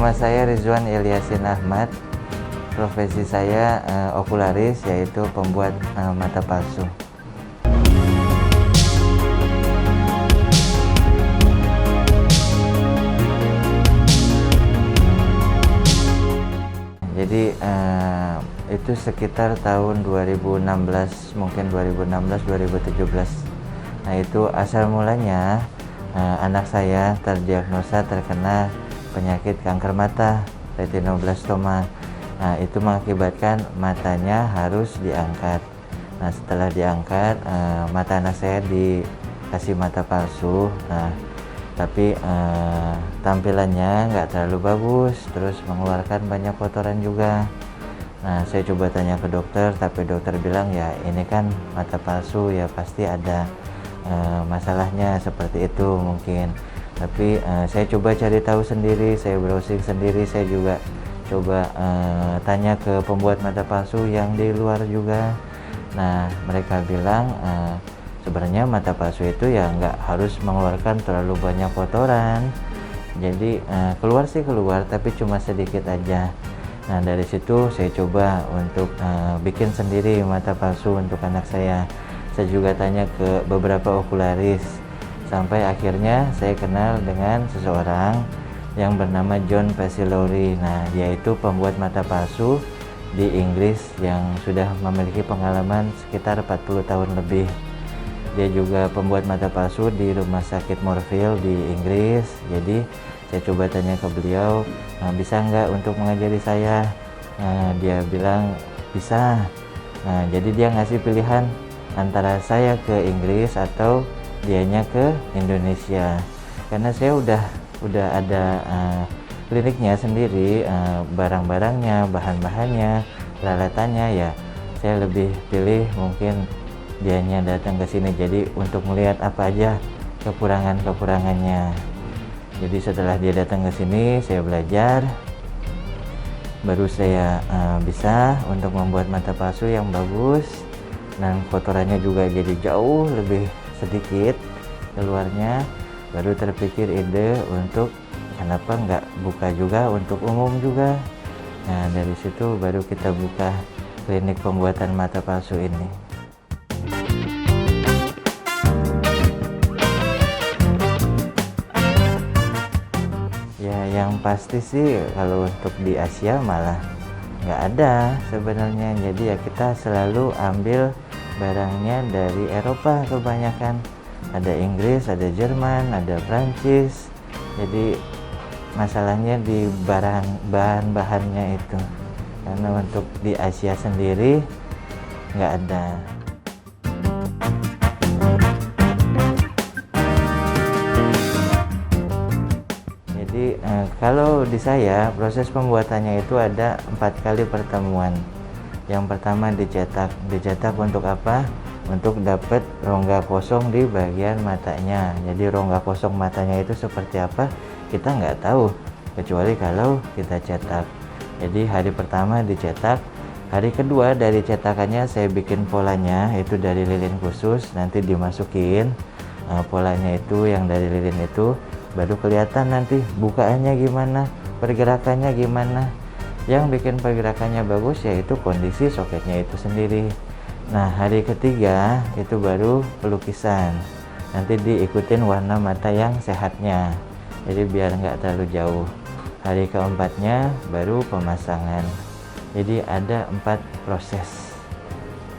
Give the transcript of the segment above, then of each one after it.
Nama saya Rizwan Ilyasin Ahmad. Profesi saya okularis, yaitu pembuat mata palsu. Jadi itu sekitar tahun 2016, mungkin 2016-2017. Nah, itu asal mulanya anak saya terdiagnosa terkena penyakit kanker mata, retinoblastoma. Nah, itu mengakibatkan matanya harus diangkat. Nah, setelah diangkat, mata anak saya dikasih mata palsu. Nah, tapi tampilannya nggak terlalu bagus, terus mengeluarkan banyak kotoran juga. Nah, saya coba tanya ke dokter, tapi dokter bilang ya ini kan mata palsu, ya pasti ada masalahnya seperti itu mungkin. Tapi saya coba cari tahu sendiri, saya browsing sendiri, saya juga coba tanya ke pembuat mata palsu yang di luar juga. Nah, mereka bilang sebenarnya mata palsu itu ya nggak harus mengeluarkan terlalu banyak kotoran. Jadi keluar sih keluar, tapi cuma sedikit aja. Nah, dari situ saya coba untuk bikin sendiri mata palsu untuk anak saya. Saya juga tanya ke beberapa okularis, sampai akhirnya saya kenal dengan seseorang yang bernama John Pasilori. Nah, dia itu pembuat mata palsu di Inggris yang sudah memiliki pengalaman sekitar 40 tahun lebih. Dia juga pembuat mata palsu di Rumah Sakit Moorfield di Inggris. Jadi saya coba tanya ke beliau, bisa nggak untuk mengajari saya? Dia bilang bisa. Jadi dia ngasih pilihan antara saya ke Inggris atau dianya ke Indonesia. Karena saya udah ada kliniknya sendiri, barang-barangnya, bahan-bahannya, peralatannya, ya saya lebih pilih mungkin dianya datang ke sini, jadi untuk melihat apa aja kekurangannya. Jadi setelah dia datang ke sini, saya belajar, baru saya bisa untuk membuat mata palsu yang bagus, dan kotorannya juga jadi jauh lebih sedikit keluarnya. Baru terpikir ide untuk kenapa nggak buka juga untuk umum juga. Nah, dari situ baru kita buka klinik pembuatan mata palsu ini. Ya, yang pasti sih kalau untuk di Asia malah nggak ada sebenarnya. Jadi ya kita selalu ambil barangnya dari Eropa kebanyakan. Ada Inggris, ada Jerman, ada Prancis. Jadi masalahnya di bahan-bahannya itu. Karena untuk di Asia sendiri nggak ada. Jadi kalau di saya proses pembuatannya itu ada 4 kali pertemuan. Yang pertama dicetak untuk apa? Untuk dapat rongga kosong di bagian matanya. Jadi rongga kosong matanya itu seperti apa kita nggak tahu, kecuali kalau kita cetak. Jadi hari pertama dicetak, hari kedua dari cetakannya saya bikin polanya, itu dari lilin khusus, nanti dimasukin polanya itu yang dari lilin itu, baru kelihatan nanti bukaannya gimana, pergerakannya gimana. Yang bikin pergerakannya bagus yaitu kondisi soketnya itu sendiri. Nah, hari ketiga itu baru pelukisan, nanti diikutin warna mata yang sehatnya, jadi biar nggak terlalu jauh. Hari keempatnya baru pemasangan. Jadi ada 4 proses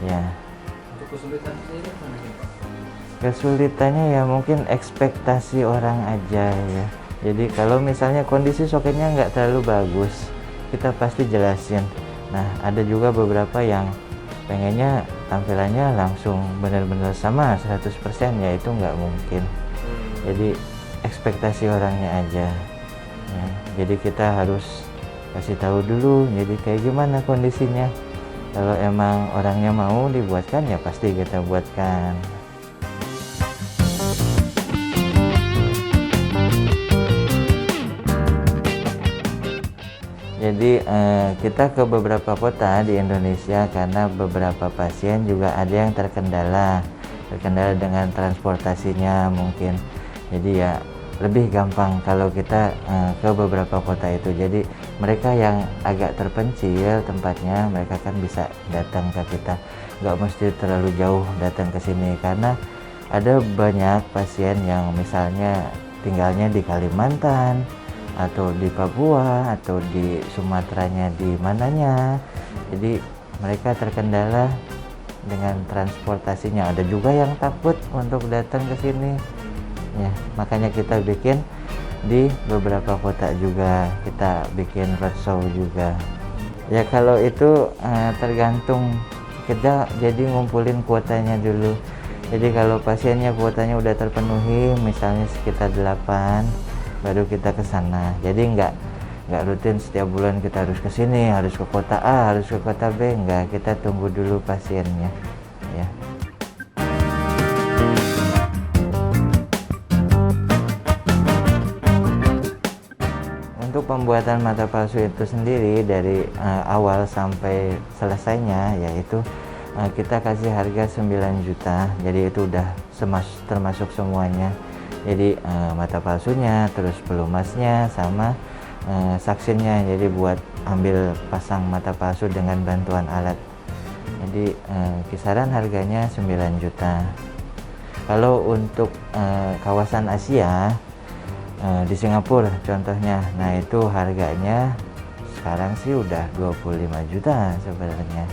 ya. Untuk kesulitan sendiri mana sih, Pak? Kesulitannya ya mungkin ekspektasi orang aja ya. Jadi kalau misalnya kondisi soketnya nggak terlalu bagus, kita pasti jelasin. Nah, ada juga beberapa yang pengennya tampilannya langsung benar-benar sama 100%, ya itu nggak mungkin. Jadi ekspektasi orangnya aja ya. Jadi kita harus kasih tahu dulu jadi kayak gimana kondisinya. Kalau emang orangnya mau dibuatkan ya pasti kita buatkan. Jadi kita ke beberapa kota di Indonesia karena beberapa pasien juga ada yang terkendala dengan transportasinya mungkin. Jadi ya lebih gampang kalau kita ke beberapa kota itu. Jadi mereka yang agak terpencil tempatnya, mereka kan bisa datang ke kita, nggak mesti terlalu jauh datang ke sini, karena ada banyak pasien yang misalnya tinggalnya di Kalimantan atau di Papua atau di Sumateranya di mananya. Jadi mereka terkendala dengan transportasinya. Ada juga yang takut untuk datang ke sini. Ya, makanya kita bikin di beberapa kota juga, kita bikin roadshow juga. Ya kalau itu tergantung kita, jadi ngumpulin kuotanya dulu. Jadi kalau pasiennya kuotanya udah terpenuhi, misalnya sekitar 8, baru kita ke sana. Jadi nggak rutin setiap bulan kita harus ke sini, harus ke kota A, harus ke kota B, nggak. Kita tunggu dulu pasiennya, ya. Untuk pembuatan mata palsu itu sendiri dari awal sampai selesainya, yaitu kita kasih harga 9 juta. Jadi itu udah termasuk semuanya. Jadi mata palsunya, terus pelumasnya, sama saksinnya. Jadi buat ambil pasang mata palsu dengan bantuan alat. Jadi kisaran harganya 9 juta. Kalau untuk kawasan Asia, di Singapura contohnya, nah itu harganya sekarang sih udah 25 juta sebenarnya.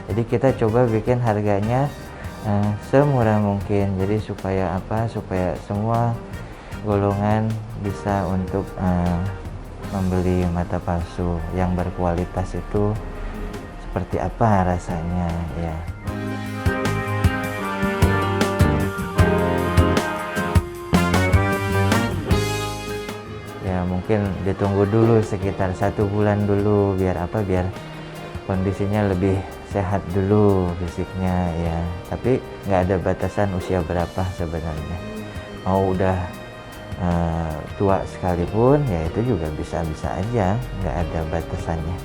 Jadi kita coba bikin harganya semurah mungkin, jadi supaya supaya semua golongan bisa untuk membeli mata palsu yang berkualitas itu seperti apa rasanya, ya. Mungkin ditunggu dulu sekitar 1 bulan dulu, biar biar kondisinya lebih sehat dulu fisiknya, ya. Tapi nggak ada batasan usia berapa sebenarnya. Mau udah tua sekalipun, ya itu juga bisa-bisa aja, nggak ada batasannya.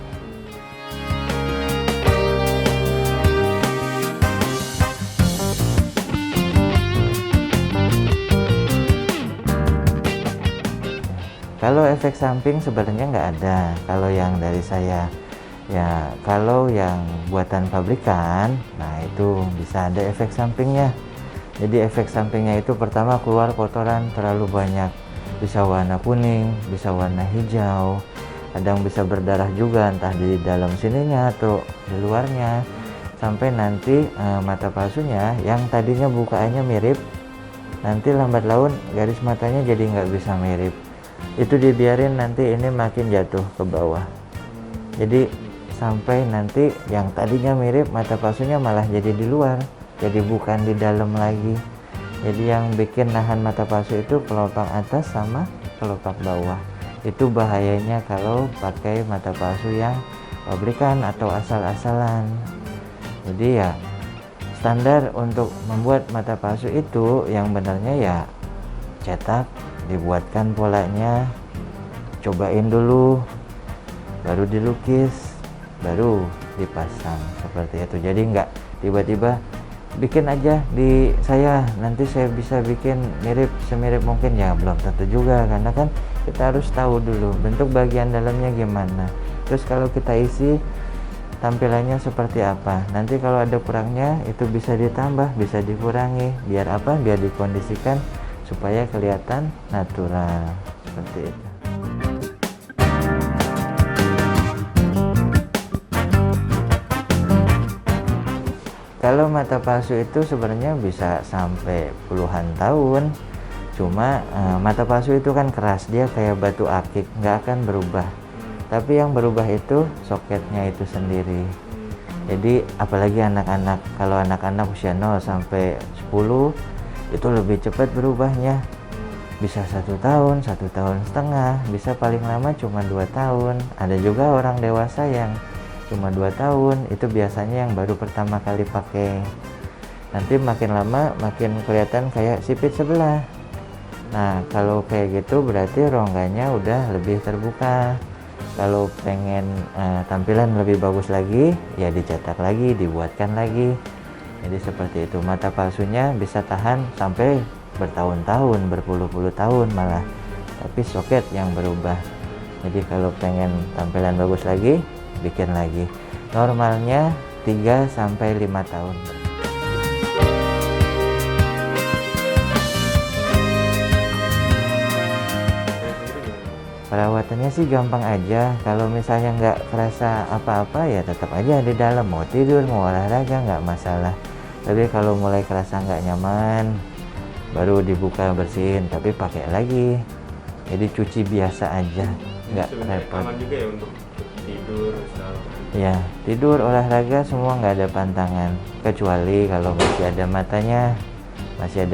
Kalau efek samping sebenarnya nggak ada kalau yang dari saya. Ya, kalau yang buatan pabrikan, nah itu bisa ada efek sampingnya. Jadi efek sampingnya itu pertama keluar kotoran terlalu banyak. Bisa warna kuning, bisa warna hijau, kadang bisa berdarah juga, entah di dalam sininya atau di luarnya. Sampai nanti mata palsunya yang tadinya bukaannya mirip, nanti lambat laun garis matanya jadi nggak bisa mirip. Itu dibiarin, nanti ini makin jatuh ke bawah. Jadi sampai nanti yang tadinya mirip mata palsunya malah jadi di luar, jadi bukan di dalam lagi. Jadi yang bikin nahan mata palsu itu kelopak atas sama kelopak bawah. Itu bahayanya kalau pakai mata palsu yang pabrikan atau asal-asalan. Jadi ya standar untuk membuat mata palsu itu yang benarnya ya cetak, dibuatkan polanya, cobain dulu, baru dilukis, baru dipasang seperti itu. Jadi nggak tiba-tiba bikin aja di saya, nanti saya bisa bikin mirip semirip mungkin, ya belum tentu juga, karena kan kita harus tahu dulu bentuk bagian dalamnya gimana, terus kalau kita isi tampilannya seperti apa. Nanti kalau ada kurangnya itu bisa ditambah, bisa dikurangi, biar biar dikondisikan supaya kelihatan natural seperti itu. Kalau mata palsu itu sebenarnya bisa sampai puluhan tahun. Cuma mata palsu itu kan keras, dia kayak batu akik, nggak akan berubah. Tapi yang berubah itu soketnya itu sendiri. Jadi apalagi anak-anak, kalau anak-anak usia 0 sampai 10 itu lebih cepat berubahnya, bisa 1 tahun, 1,5 tahun, bisa paling lama cuma 2 tahun. Ada juga orang dewasa yang cuma 2 tahun, itu biasanya yang baru pertama kali pakai. Nanti makin lama makin kelihatan kayak sipit sebelah. Nah kalau kayak gitu berarti rongganya udah lebih terbuka. Kalau pengen tampilan lebih bagus lagi, ya dicetak lagi, dibuatkan lagi. Jadi seperti itu. Mata palsunya bisa tahan sampai bertahun-tahun, berpuluh-puluh tahun malah. tapi soket yang berubah. Jadi kalau pengen tampilan bagus lagi, bikin lagi. Normalnya 3 sampai 5 tahun. Perawatannya sih gampang aja. Kalau misalnya nggak kerasa apa-apa ya tetap aja di dalam, mau tidur mau olahraga nggak masalah. Tapi kalau mulai kerasa nggak nyaman, baru dibuka bersihin, tapi pakai lagi. Jadi cuci biasa aja, nggak repot. Aman juga ya untuk tidur segala. Ya, tidur, olahraga semua nggak ada pantangan. Kecuali kalau masih ada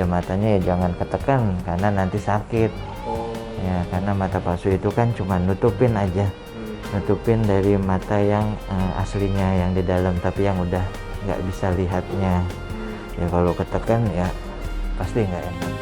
matanya ya jangan ketekan karena nanti sakit. Oh. Ya, karena mata palsu itu kan cuma nutupin aja. Nutupin dari mata yang aslinya yang di dalam, tapi yang udah nggak bisa lihatnya. Ya kalau ketekan ya pasti nggak enak.